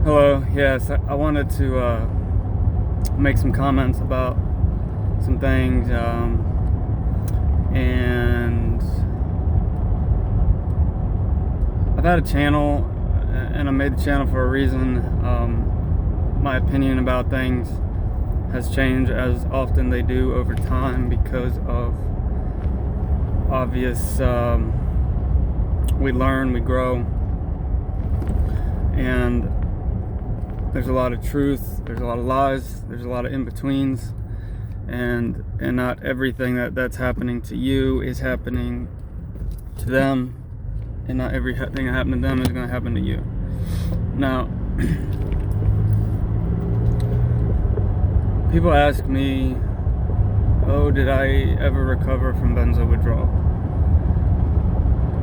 Hello. Yes, I wanted to make some comments about some things, and I've had a channel, and I made the channel for a reason. My opinion about things has changed, as often they do over time, because of obvious. We learn, we grow, and there's a lot of truth, there's a lot of lies, there's a lot of in-betweens, and not everything that's happening to you is happening to them, and not everything that happened to them is going to happen to you. Now, people ask me, oh, did I ever recover from benzo withdrawal?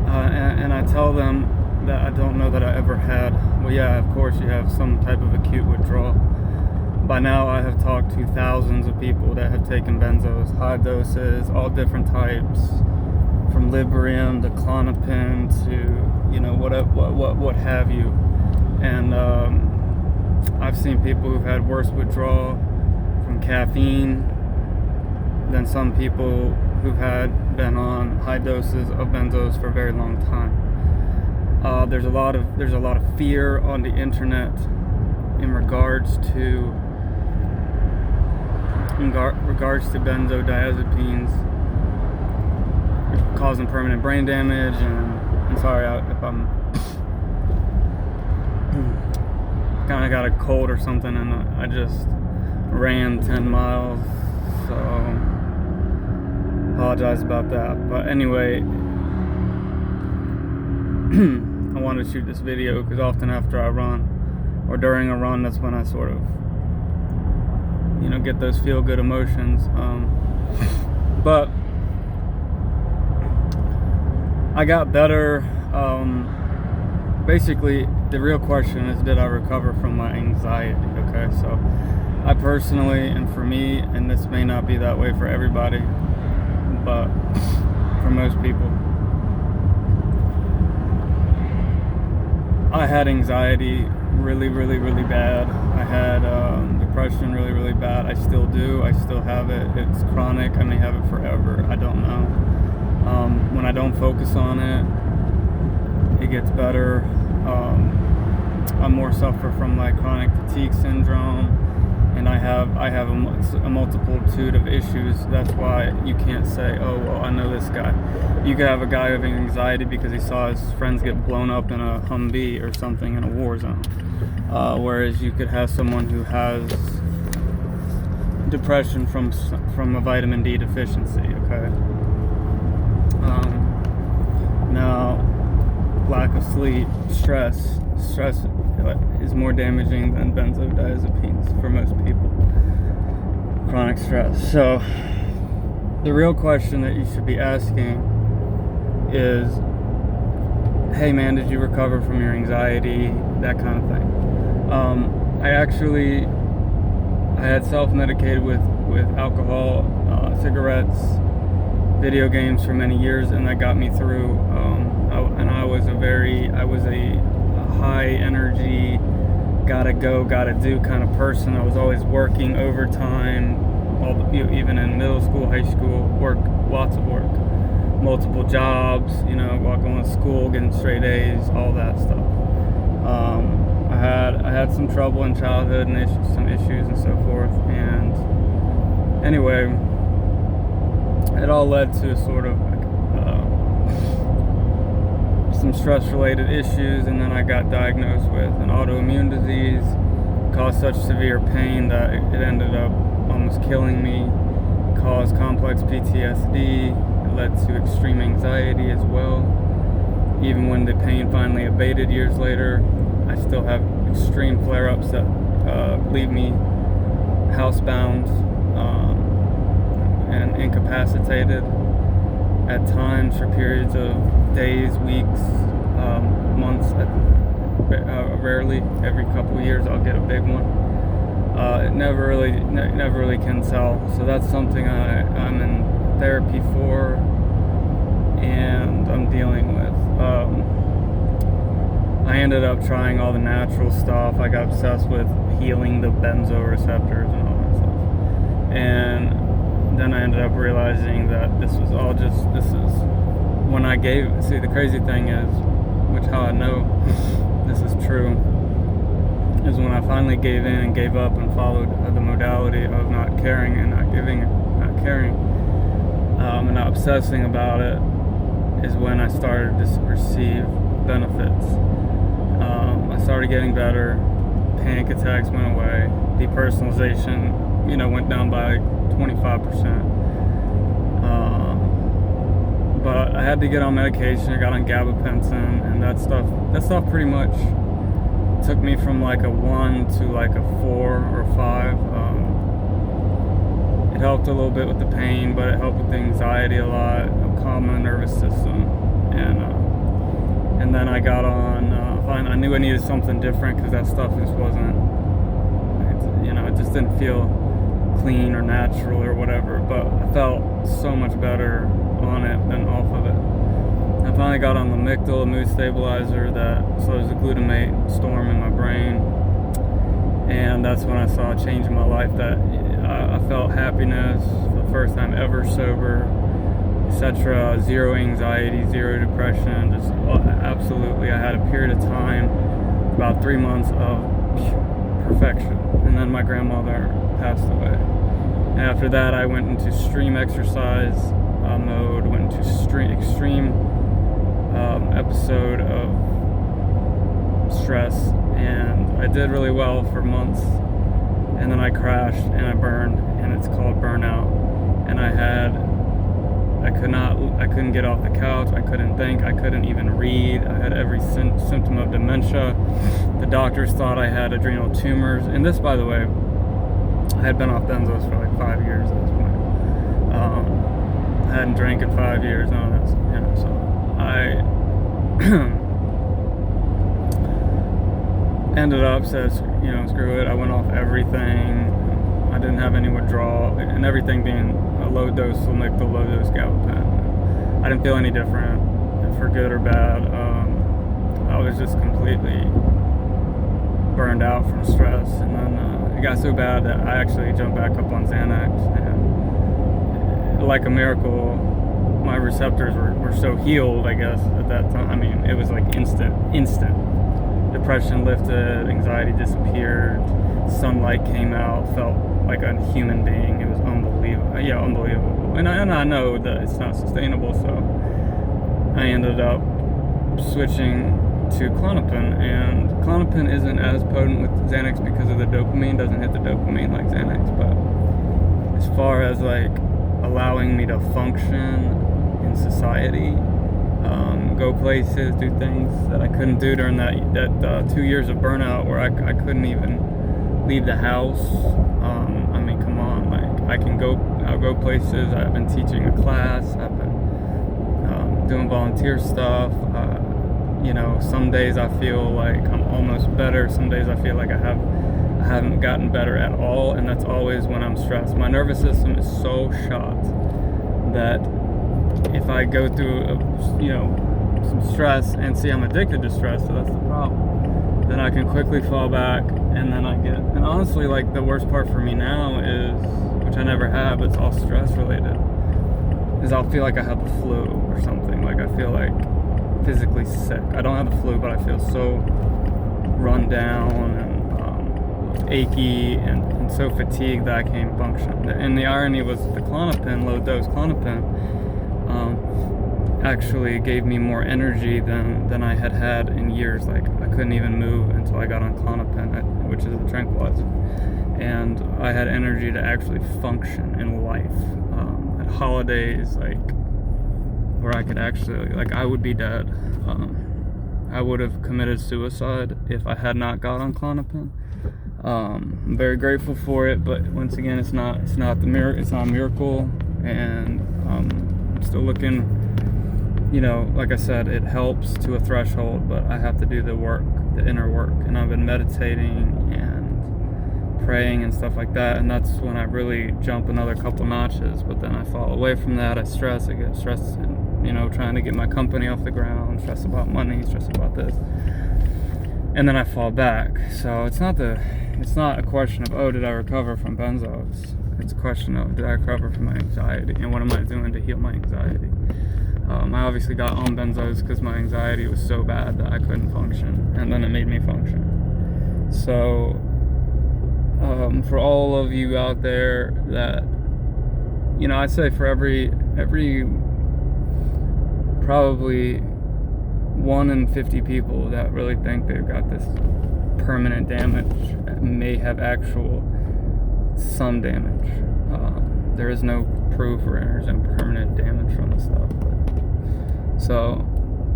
And I tell them that I don't know that I ever had. Well, yeah, of course you have some type of acute withdrawal. By now I have talked to thousands of people that have taken benzos, high doses, all different types, from Librium to Klonopin to, what have you. And I've seen people who've had worse withdrawal from caffeine than some people who've been on high doses of benzos for a very long time. There's a lot of fear on the internet in regards to benzodiazepines causing permanent brain damage, and I'm sorry if I'm kind of got a cold or something, and I just ran 10 miles, so apologize about that. But anyway, I wanted to shoot this video because often after I run or during a run, that's when I sort of get those feel good emotions. But I got better. Basically, the real question is, did I recover from my anxiety? Okay, so I personally, and for me, and this may not be that way for everybody, but for most people, I had anxiety really, really, really bad. I had depression really, really bad. I still do. I still have it. It's chronic. I may have it forever. I don't know. When I don't focus on it, it gets better. I more suffer from like chronic fatigue syndrome, and I have a multitude of issues. That's why you can't say, oh, well, I know this guy. You could have a guy having anxiety because he saw his friends get blown up in a Humvee or something in a war zone. Whereas you could have someone who has depression from a vitamin D deficiency, okay? Now, lack of sleep, stress is more damaging than benzodiazepines for most people. Chronic stress. So the real question that you should be asking is, hey man, did you recover from your anxiety? That kind of thing. I had self-medicated with alcohol, cigarettes, video games for many years, and that got me through. I was a high energy, gotta go, gotta do kind of person. I was always working overtime, even in middle school, high school, lots of work, multiple jobs, while going to school, getting straight A's, all that stuff. I had some trouble in childhood and some issues and so forth. And anyway, it all led to sort of some stress-related issues, and then I got diagnosed with an autoimmune disease, caused such severe pain that it ended up almost killing me, caused complex PTSD, it led to extreme anxiety as well. Even when the pain finally abated years later, I still have extreme flare-ups that leave me housebound and incapacitated at times for periods of days, weeks, months. Rarely, every couple years, I'll get a big one. It never really can tell. So that's something I'm in therapy for, and I'm dealing with. I I ended up trying all the natural stuff. I got obsessed with healing the benzo receptors and all that stuff. And then I ended up realizing that this is when I gave, see, the crazy thing is, which how I know this is true, is when I finally gave in and gave up and followed the modality of not caring and not giving, not caring, and not obsessing about it, is when I started to receive benefits. I started getting better, panic attacks went away, depersonalization, went down by 25%. But I had to get on medication. I got on gabapentin, and that stuff pretty much took me from like a 1 to like a 4 or a 5. It helped a little bit with the pain, but it helped with the anxiety a lot, calm my nervous system, and then I got on. I knew I needed something different because that stuff just wasn't. It just didn't feel clean or natural or whatever. But I felt so much better on it than off of it. I finally got on the Lamictal, a mood stabilizer that slows the glutamate storm in my brain, and that's when I saw a change in my life. That I felt happiness for the first time ever sober, etc. Zero anxiety, zero depression, just absolutely. I had a period of time, about 3 months of perfection, and then my grandmother passed away. And after that, I went into extreme exercise mode, went into extreme episode of stress, and I did really well for months, and then I crashed and I burned, and it's called burnout. And I couldn't get off the couch, I couldn't think, I couldn't even read, I had every symptom of dementia. The doctors thought I had adrenal tumors, and this, by the way, I had been off benzos for like 5 years at this point. I hadn't drank in 5 years, none of this, so I ended up, said, screw it, I went off everything. I didn't have any withdrawal, and everything being a low dose Lamictal, low dose gabapentin. I didn't feel any different, for good or bad. I was just completely burned out from stress, and then it got so bad that I actually jumped back up on Xanax, and like a miracle, my receptors were so healed, I guess, at that time. I mean, it was like instant. Depression lifted, anxiety disappeared, sunlight came out, felt like a human being. It was unbelievable. Yeah, unbelievable. And I know that it's not sustainable, so I ended up switching to Klonopin, and Klonopin isn't as potent with Xanax because of the dopamine, doesn't hit the dopamine like Xanax, but as far as like allowing me to function in society, go places, do things that I couldn't do during that 2 years of burnout, where I couldn't even leave the house. I mean, come on, like I'll go places. I've been teaching a class. I've been doing volunteer stuff. Some days I feel like I'm almost better. Some days I feel like I haven't gotten better at all, and that's always when I'm stressed. My nervous system is so shot that if I go through some stress, and see, I'm addicted to stress, so that's the problem, then I can quickly fall back, and then and honestly, like, the worst part for me now is, which I never have, it's all stress related, is I'll feel like I have the flu or something. Like, I feel like physically sick. I don't have the flu, but I feel so run down and achy and so fatigued that I can't function. And the irony was the Klonopin, low dose Klonopin, actually gave me more energy than I had in years. Like, I couldn't even move until I got on Klonopin, which is a tranquilizer, and I had energy to actually function in life. At holidays, like, where I could actually, like, I would be dead. I would have committed suicide if I had not got on Klonopin. I'm very grateful for it, but once again, it's not a miracle, and I'm still looking. Like I said, it helps to a threshold, but I have to do the work, the inner work, and I've been meditating and praying and stuff like that, and that's when I really jump another couple notches. But then I fall away from that. I get stressed, and trying to get my company off the ground, stress about money, stress about this. and then I fall back. So it's not a question of, oh, did I recover from benzos? It's a question of, did I recover from my anxiety, and what am I doing to heal my anxiety? I obviously got on benzos because my anxiety was so bad that I couldn't function, and then it made me function. So for all of you out there that, I'd say for every probably 1 in 50 people that really think they've got this permanent damage may have some damage. There is no proof or there's no permanent damage from the stuff. So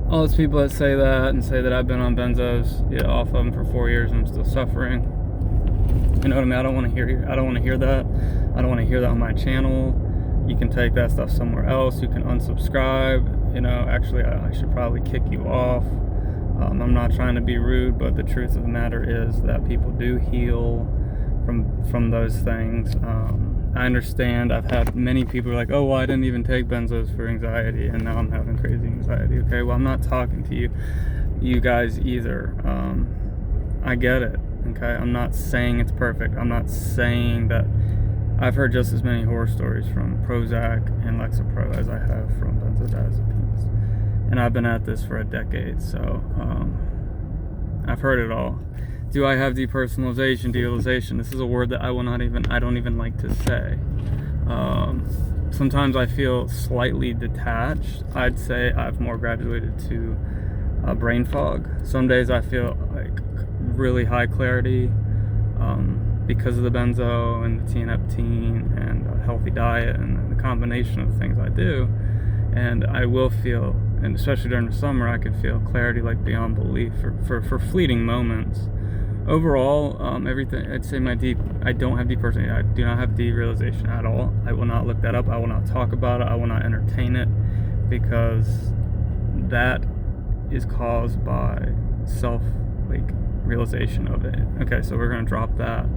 all those people that say that and say that I've been on benzos, off of them for 4 years and I'm still suffering, you know what I mean? I don't want to hear that. I don't want to hear that on my channel. You can take that stuff somewhere else. You can unsubscribe. Actually, I should probably kick you off. I'm not trying to be rude, but the truth of the matter is that people do heal from those things. I understand. I've had many people like, oh, well, I didn't even take benzos for anxiety, and now I'm having crazy anxiety. Okay, well, I'm not talking to you guys either. I get it. Okay, I'm not saying it's perfect. I'm not saying that. I've heard just as many horror stories from Prozac and Lexapro as I have from benzodiazepines, and I've been at this for a decade, so I've heard it all. Do I have depersonalization, derealization? This is a word that I don't even like to say. Sometimes I feel slightly detached. I'd say I've more graduated to brain fog. Some days I feel like really high clarity because of the benzo and the tianeptine and a healthy diet and the combination of things I do. And I will feel, and especially during the summer, I can feel clarity like beyond belief for fleeting moments. Overall, everything, I'd say I don't have depersonalization. I do not have derealization at all. I will not look that up. I will not talk about it. I will not entertain it, because that is caused by realization of it. Okay, so we're going to drop that.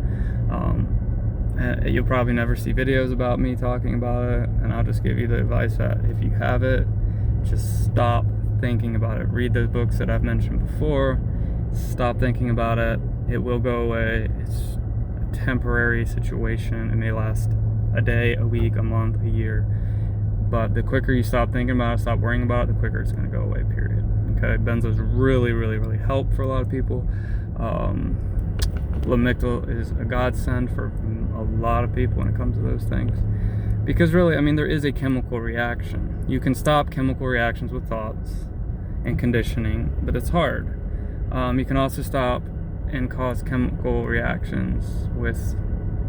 You'll probably never see videos about me talking about it, and I'll just give you the advice that if you have it, just stop thinking about it. Read those books that I've mentioned before. Stop thinking about it. It will go away. It's a temporary situation. It may last a day, a week, a month, a year. But the quicker you stop thinking about it, stop worrying about it, the quicker it's going to go away, period. Okay, benzos really, really, really help for a lot of people. Lamictal is a godsend for a lot of people when it comes to those things. Because really, there is a chemical reaction. You can stop chemical reactions with thoughts and conditioning, but it's hard. You can also stop and cause chemical reactions with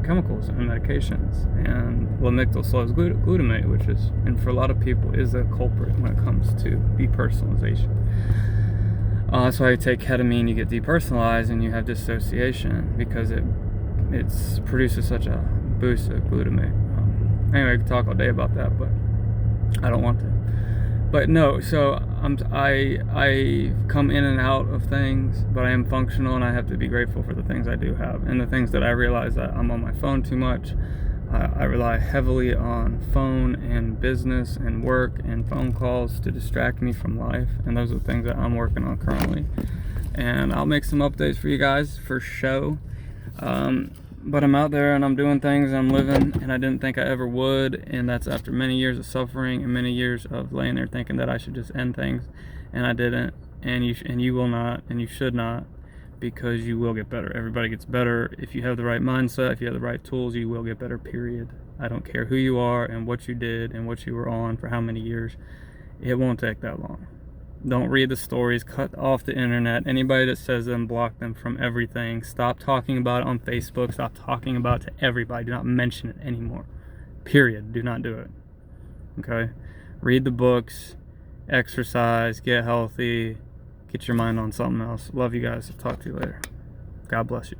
chemicals and medications. And Lamictal slows glutamate, which is, and for a lot of people, is a culprit when it comes to depersonalization. That's why you take ketamine, you get depersonalized, and you have dissociation, because it produces such a boost of glutamate. Anyway, I could talk all day about that, but I don't want to. But no, so I come in and out of things, but I am functional, and I have to be grateful for the things I do have. And the things that I realize that I'm on my phone too much. I rely heavily on phone and business and work and phone calls to distract me from life, and those are the things that I'm working on currently. And I'll make some updates for you guys for show. But I'm out there and I'm doing things and I'm living, and I didn't think I ever would, and that's after many years of suffering and many years of laying there thinking that I should just end things, and I didn't. And you will not, and you should not, because you will get better. Everybody gets better if you have the right mindset. If you have the right tools, you will get better, period. I don't care who you are and what you did and what you were on for how many years. It won't take that long. Don't read the stories. Cut off the internet. Anybody that says them, block them from everything. Stop talking about it on Facebook. Stop talking about it to everybody. Do not mention it anymore, period. Do not do it. Okay? Read the books. Exercise. Get healthy. Get your mind on something else. Love you guys. Talk to you later. God bless you.